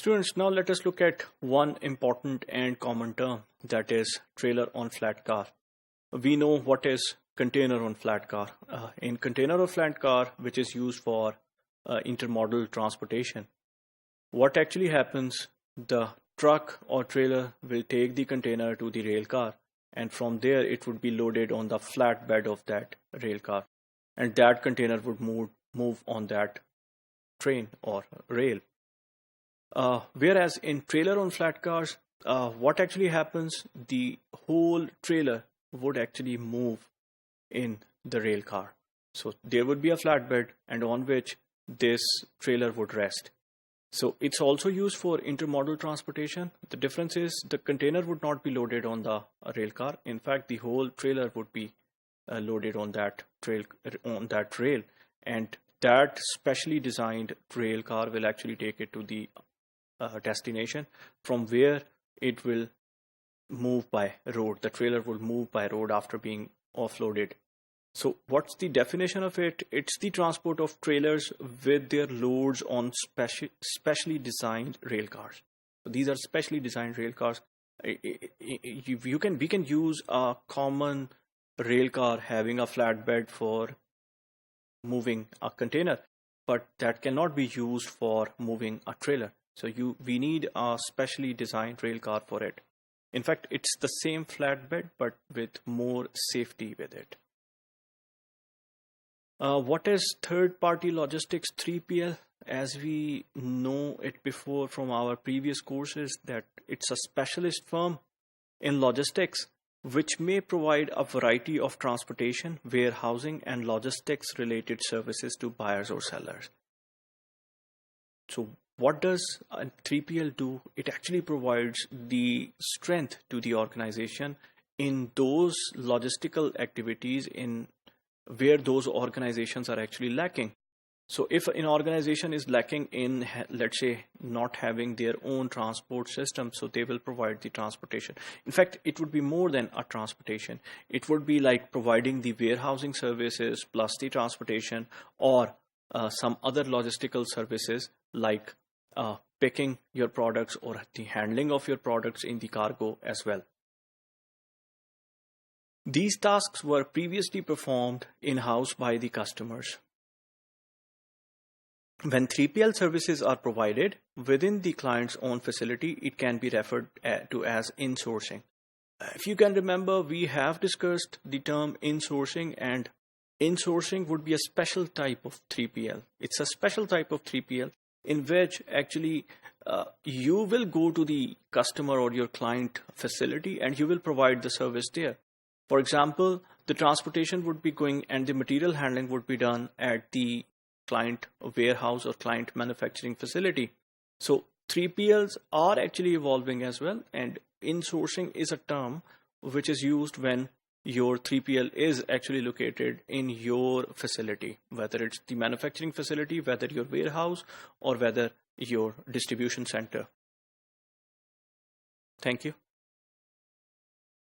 Students, now let us look at one important and common term, that is trailer-on-flat car. We know what is container-on-flat car. In container-on-flat car, which is used for intermodal transportation, what actually happens, the truck or trailer will take the container to the rail car, and from there it would be loaded on the flatbed of that rail car, and that container would move on that train or rail. Whereas in trailer-on-flat cars, what actually happens, the whole trailer would actually move in the rail car. So there would be a flatbed and on which this trailer would rest. So it's also used for intermodal transportation. The difference is the container would not be loaded on the rail car. In fact, the whole trailer would be loaded on that rail, and that specially designed rail car will actually take it to the destination, from where it will move by road. The trailer will move by road after being offloaded. So what's the definition of it? It's the transport of trailers with their loads on specially designed rail cars. So these are specially designed rail cars. We can use a common rail car having a flatbed for moving a container, but that cannot be used for moving a trailer. So we need a specially designed rail car for it. In fact, it's the same flatbed, but with more safety with it. What is third-party logistics 3PL? As we know it before from our previous courses, that it's a specialist firm in logistics which may provide a variety of transportation, warehousing, and logistics-related services to buyers or sellers. So what does a 3PL do? It actually provides the strength to the organization in those logistical activities in where those organizations are actually lacking. So if an organization is lacking in, let's say, not having their own transport system, so they will provide the transportation. In fact, it would be more than a transportation. It would be like providing the warehousing services plus the transportation, or some other logistical services like picking your products or the handling of your products in the cargo as well. These tasks were previously performed in-house by the customers. When 3PL services are provided within the client's own facility, it can be referred to as insourcing. If you can remember, we have discussed the term insourcing, and insourcing would be a special type of 3PL. It's a special type of 3PL in which actually you will go to the customer or your client facility and you will provide the service there. For example, the transportation would be going and the material handling would be done at the client warehouse or client manufacturing facility. So 3PLs are actually evolving as well, and insourcing is a term which is used when your 3PL is actually located in your facility, whether it's the manufacturing facility, whether your warehouse, or whether your distribution center. Thank you.